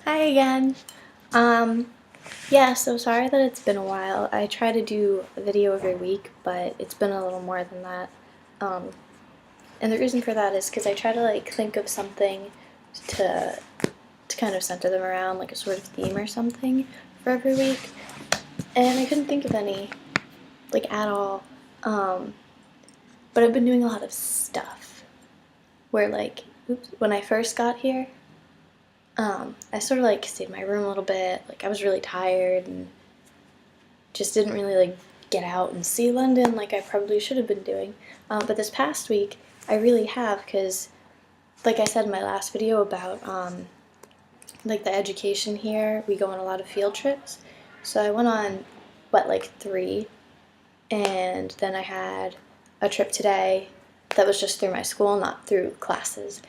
Hi again. Yeah, so sorry that it's been a while. I try to do a video every week, but it's been a little more than that. Um, and the reason for that is because I try to think of something to to kind of center them around, like a sort of theme or something for every week. And I couldn't think of any, like at all. Um, but I've been doing a lot of stuff where oops, when I first got here, I sort of stayed in my room a little bit. Like I was really tired and just didn't really get out and see London like I probably should have been doing. But this past week, I really have because, like I said in my last video about the education here, we go on a lot of field trips. So I went on three, and then I had a trip today that was just through my school, not through classes.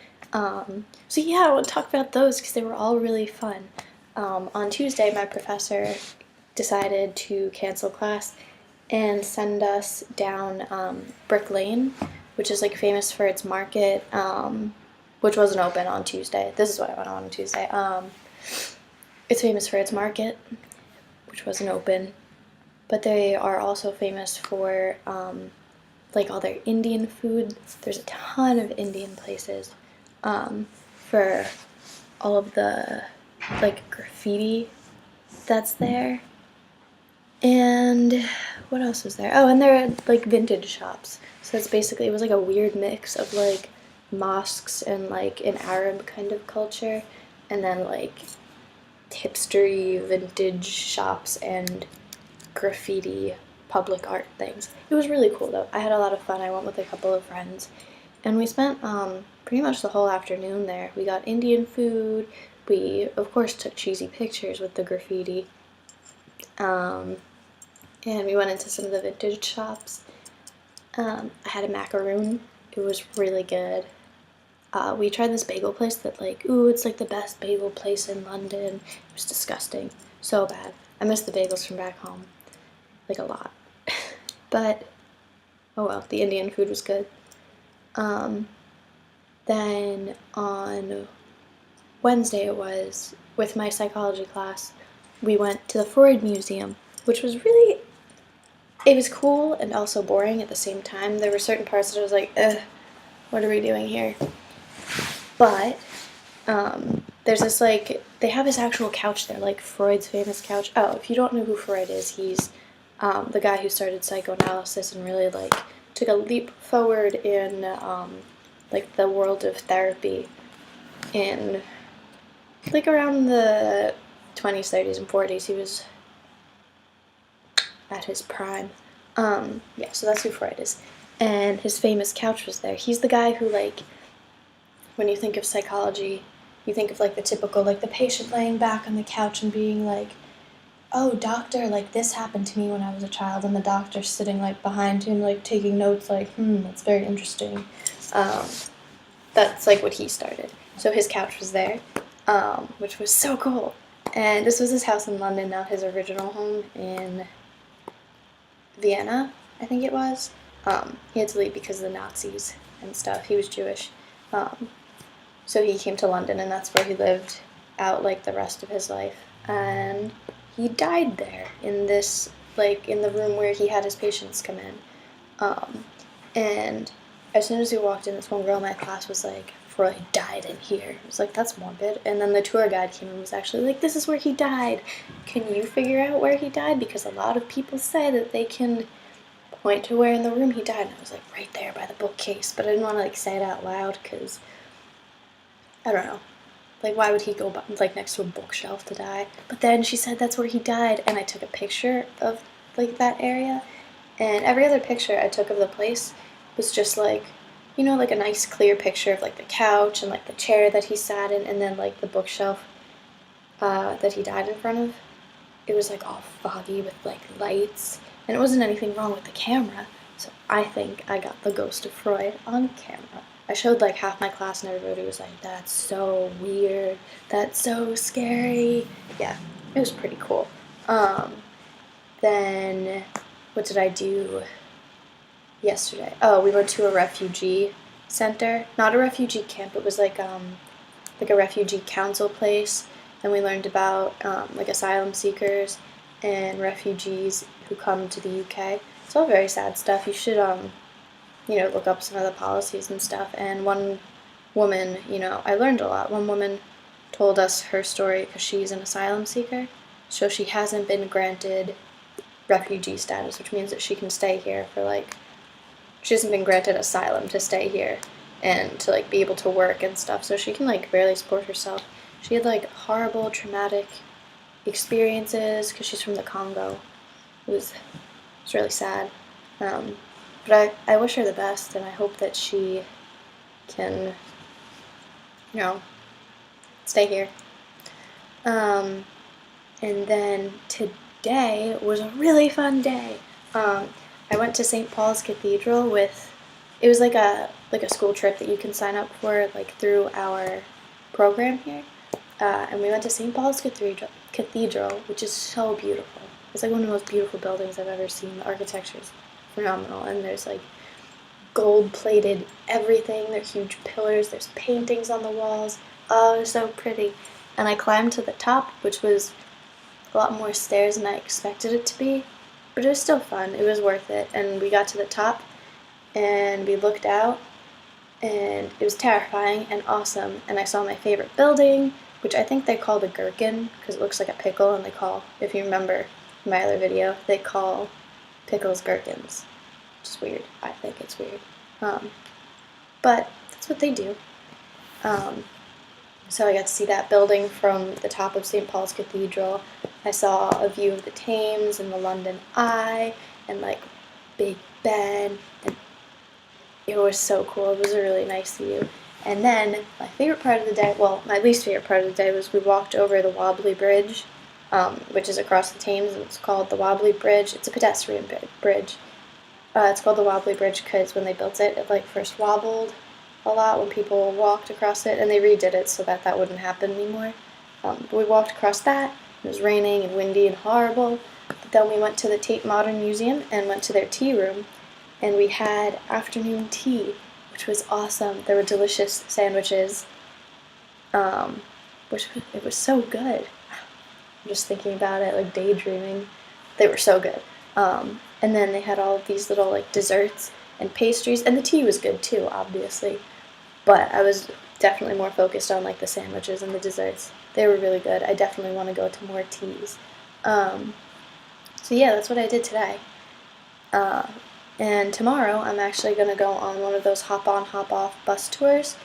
So yeah, I want to talk about those because they were all really fun. On Tuesday, my professor decided to cancel class and send us down Brick Lane, which is famous for its market, which wasn't open on Tuesday. This is what I went on Tuesday. It's famous for its market, which wasn't open, but they are also famous for all their Indian food. There's a ton of Indian places for all of the graffiti that's there. And what else was there? Oh, and there are vintage shops. So it's basically, it was a weird mix of mosques and an Arab kind of culture, and then hipstery vintage shops and graffiti public art things. It was really cool though. I had a lot of fun. I went with a couple of friends, and we spent pretty much the whole afternoon there. We got Indian food. We of course took cheesy pictures with the graffiti. And we went into some of the vintage shops. I had a macaroon. It was really good. We tried this bagel place that ooh, it's the best bagel place in London. It was disgusting. So bad. I miss the bagels from back home. A lot. But, oh well, the Indian food was good. Then on Wednesday it was, with my psychology class, we went to the Freud Museum, which was really, it was cool and also boring at the same time. There were certain parts that I was like, ugh, what are we doing here? But there's this they have this actual couch there, Freud's famous couch. Oh, if you don't know who Freud is, he's the guy who started psychoanalysis and really took a leap forward in the world of therapy in around the 20s, 30s, and 40s. He was at his prime. Yeah, so that's who Freud is. And his famous couch was there. He's the guy who, when you think of psychology, you think of the typical, the patient laying back on the couch and being oh, doctor, this happened to me when I was a child, and the doctor sitting behind him, taking notes, that's very interesting. That's what he started. So his couch was there, which was so cool. And this was his house in London, not his original home in Vienna, I think it was. He had to leave because of the Nazis and stuff. He was Jewish. So he came to London, and that's where he lived out the rest of his life. And he died there in this, in the room where he had his patients come in. And as soon as we walked in, this one girl in my class was Freud died in here. I was that's morbid. And then the tour guide came and was actually this is where he died. Can you figure out where he died? Because a lot of people say that they can point to where in the room he died. And I was right there by the bookcase. But I didn't want to say it out loud because, I don't know. Why would he go next to a bookshelf to die? But then she said that's where he died, and I took a picture of that area, and every other picture I took of the place was just a nice clear picture of the couch and the chair that he sat in, and then the bookshelf that he died in front of. It was all foggy with lights, and it wasn't anything wrong with the camera. So I think I got the ghost of Freud on camera. I showed half my class, and everybody was that's so weird, that's so scary. Yeah, it was pretty cool. Then what did I do yesterday? Oh, we went to a refugee center. Not a refugee camp, it was a refugee council place. and we learned about like asylum seekers and refugees who come to the UK. It's all very sad stuff. You should look up some of the policies and stuff. And one woman, I learned a lot. One woman told us her story because she's an asylum seeker, so she hasn't been granted refugee status, which means that she can stay here for she hasn't been granted asylum to stay here and to be able to work and stuff, so she can barely support herself. She had horrible traumatic experiences because she's from the Congo. It's really sad. But I wish her the best, and I hope that she can, stay here. And then today was a really fun day. I went to St. Paul's Cathedral it was like a school trip that you can sign up for through our program here. And we went to St. Paul's Cathedral, which is so beautiful. It's one of the most beautiful buildings I've ever seen. The architecture is phenomenal, and there's gold-plated everything. There's huge pillars. There's paintings on the walls. Oh, it was so pretty. And I climbed to the top, which was a lot more stairs than I expected it to be, but it was still fun. It was worth it. And we got to the top, and we looked out, and it was terrifying and awesome. And I saw my favorite building, which I think they call the Gherkin because it looks like a pickle, and if you remember my other video, they call pickles gherkins. Which is weird. I think it's weird. But that's what they do. So I got to see that building from the top of St. Paul's Cathedral. I saw a view of the Thames and the London Eye and Big Ben. And it was so cool. It was a really nice view. And then my favorite part of the day, well, my least favorite part of the day was we walked over the Wobbly Bridge, which is across the Thames, and it's called the Wobbly Bridge. It's a pedestrian bridge. It's called the Wobbly Bridge because when they built it, it first wobbled a lot when people walked across it, and they redid it so that wouldn't happen anymore. But we walked across that. It was raining and windy and horrible. But then we went to the Tate Modern Museum and went to their tea room, and we had afternoon tea, which was awesome. There were delicious sandwiches, it was so good. I'm just thinking about it, daydreaming. They were so good. And then they had all of these little desserts and pastries, and the tea was good too, obviously. But I was definitely more focused on the sandwiches and the desserts. They were really good. I definitely want to go to more teas. So yeah, that's what I did today. And tomorrow I'm actually going to go on one of those hop-on, hop-off bus tours.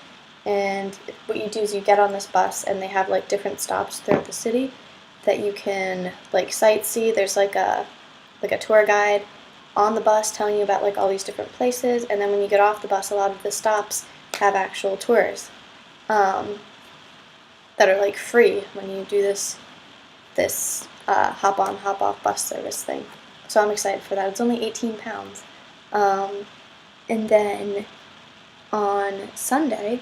And what you do is you get on this bus, and they have different stops throughout the city that you can sightsee. There's a tour guide on the bus telling you about all these different places, and then when you get off the bus, a lot of the stops have actual tours that are free when you do this hop on hop off bus service thing. So I'm excited for that. It's only £18. And then on Sunday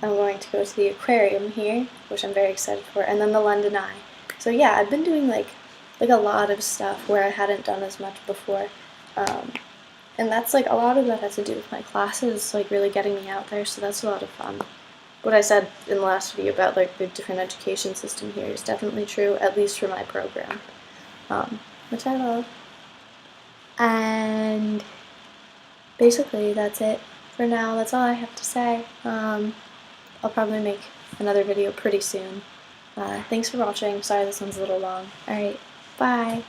I'm going to go to the aquarium here, which I'm very excited for, and then the London Eye. So yeah, I've been doing a lot of stuff where I hadn't done as much before. And that's a lot of that has to do with my classes, really getting me out there, so that's a lot of fun. What I said in the last video about the different education system here is definitely true, at least for my program, which I love. And basically that's it for now. That's all I have to say. I'll probably make another video pretty soon. Thanks for watching. Sorry this one's a little long. Alright, bye!